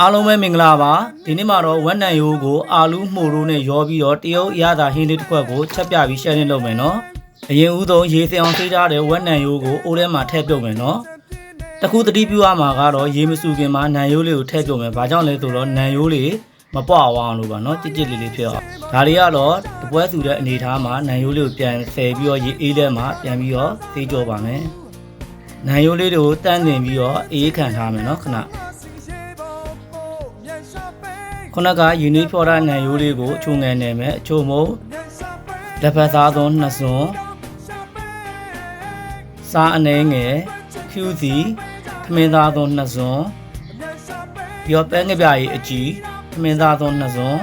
အားလုံးပဲမင်္ဂလာပါဒီနေ့မှာတော့ဝက်နံရိုးကိုအာလူးမှုရိုးနဲ့ရောပြီးတော့တရုတ်အရသာဟင်းလေးတစ်ခွက်ကိုချက်ပြပြီး share လုပ်မယ်နော်အရင်ဦးဆုံးရေစင်အောင်ဆေးထားတဲ့ဝက်နံရိုးကိုအိုးထဲမှာထည့်ပြုတ်မယ်နော်တခုသတိပြုရမှာကတော့ရေမစူခင်မှာနံရိုးလေးကိုထည့်ပြုတ်မယ်ဘာကြောင့်လဲဆိုတော့နံရိုးလေးမပွားအောင်လို့ပါနော်ကြစ်ကြစ်လေးလေးဖြစ်အောင်ဒါတွေကတော့တပွဲစုတဲ့အနေထားမှာနံရိုးလေးကိုပြန်ဆယ်ပြီးတော့ရေအေးထဲမှာပြန်ပြီးတော့ဆေးကြောပါမယ်နံရိုးလေးတွေကိုတန်းတင်ပြီးတော့အေးခံထားမယ်နော်ခဏခုနကယူနီဖော်ရာနံရိုးလေးကိုအချိုငယ်နေမယ်အချိုမုံလက်ဖက်သားသွန်းနှစ်စွန်းစားအနေငယ်ဖြူစီခမင်းသားသွန်းနှစ်စွန်းပြီးတော့ပဲငပြားကြီးအကြီးခမင်းသားသွန်းနှစ်စွန်း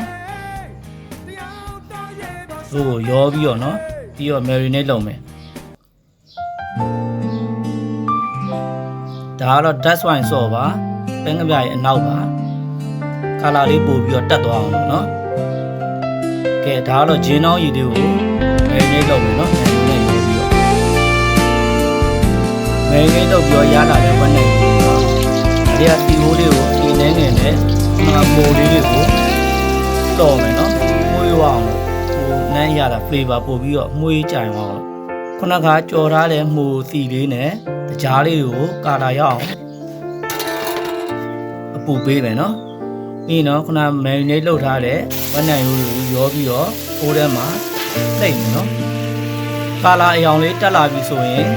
ဆိုရောပြီးတော့နော်ပြီးတော့ marinate လုပ်မယ်ဒါကတော့ dust wine sauce ပါပဲငပြားကြီးအနောက်ပါကာလာလေးပို့ပြီးတော့တက်သွားအောင်လို့နော်ကဲဒါကတော့ဂျင်းနှောင်းရည်လေးကိုmarinate လုပ်မယ်နော်marinate လုပ်ပြီးတော့marinate လုပ်ပြီးတော့ရလာတဲ့ဝက်နဲ့ဒီကစီဟိုးလေးကိုဒီနှဲငယ်နဲ့မိုးလေးတွေကိုတော်မယ်နော်မှုေးဝအောင်ဟိုနန်းရတာ flavor ပို့ပြီးတော့မှုေးကြိုင်အောင်ခုနကကြော်ထားတဲ့မှုစီလေးနဲ့တကြားလေးကိုကာလာရအောင်အပူပေးမယ်နော်ပြီးတော့ခုန marinate လုပ်ထားတဲ့ဝက်နံရိုးကိုရောပြီးတော့အိုးထဲမှာလှိမ့်မယ်နော်ကာလာအယောင်လေးတက်လာပြီဆိုရင်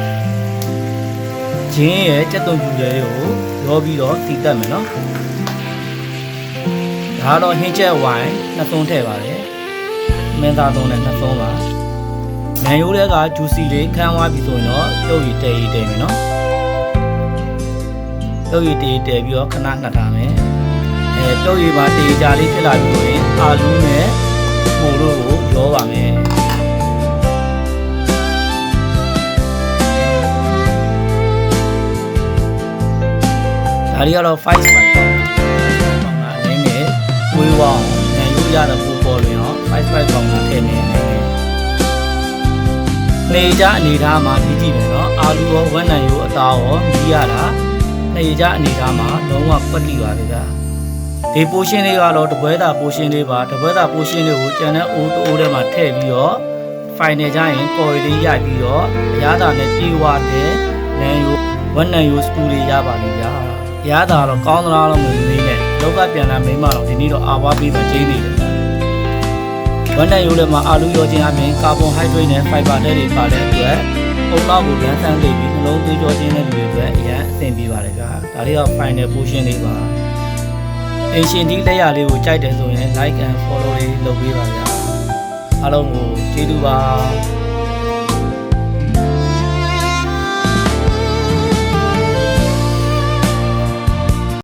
ဂျင်းရဲ့ကြက်သွန်ဖြူလေးကိုရောပြီးတော့တီးတက်မယ်နော်ဒါတော့ဟင်းချက်ဝိုင်နှစ်သုံးထည့်ပါတယ်မင်းသားသုံးနဲ့နှစ်သုံးပါနံရိုးတွေကဂျူစီလေးခန်းသွားပြီဆိုရင်တော့ပြုတ်ရည်တဲရည်တဲမယ်နော်ပြုတ်ရည်တဲတဲပြီးတော့ခဏနှက်ထားမယ်ပြုတ်ရည်ပါတေးကြလေးဖြစ်လာပြီဆိုရင်အာလူးနဲ့မှုတို့ကိုရောပါမယ်ဒါတွေကတော့5 spice ပေါင်းတာနည်းနည်းဝေးဝအောင်နံရိုးရတဲ့ပူပေါ်လွင်အောင်5 spice ပေါင်းတာထည့်နေတယ်နေကြအနေထားမှာကြည့်ကြည့်မယ်နော်အာလူရောဝက်နံရိုးအသားရောမြည်ရတာနေကြအနေထားမှာလုံးဝကွက်လိပါလေကဒီပိုးရှင်းလေးကတော့တပွဲတာပိုးရှင်းလေးပါတပွဲတာပိုးရှင်းလေးကိုကျန်တဲ့အိုးတိုးထဲမှာထည့်ပြီးတော့ final ကျရင်ကော်ရီလေးရိုက်ပြီးတော့အရသာနဲ့ပြေဝတဲ့နံရိုးဝက်နံရိုးစတူလေးရပါလိမ့်ဗျာအရသာတော့ကောင်းသလားလို့မသိနဲ့လောက်ကပြန်လာမိမတော့ဒီနေ့တော့အာဝါပေးမှကျင်းနေတယ်ဝက်နံရိုးထဲမှာအာလူရောခြင်းအပြင်ကာဗွန်ဟိုက်ဒရိတ်နဲ့ဖိုင်ဘာဓာတ်တွေပါတဲ့အတွက်အုံနောက်ကိုလမ်းဆန်းလေးပြီးနှလုံးသွေးကြောခြင်းတဲ့လူတွေအတွက်အရန်အဆင်ပြေပါတယ်ဗျာဒါလေးက final portion လေးပါအင်ရှင်ဒီလက်ရလေးကိုကြိုက်တယ်ဆိုရင် like and follow လေးလုပ်ပေးပါဗျာအားလုံးကိုကျေးဇူးပါ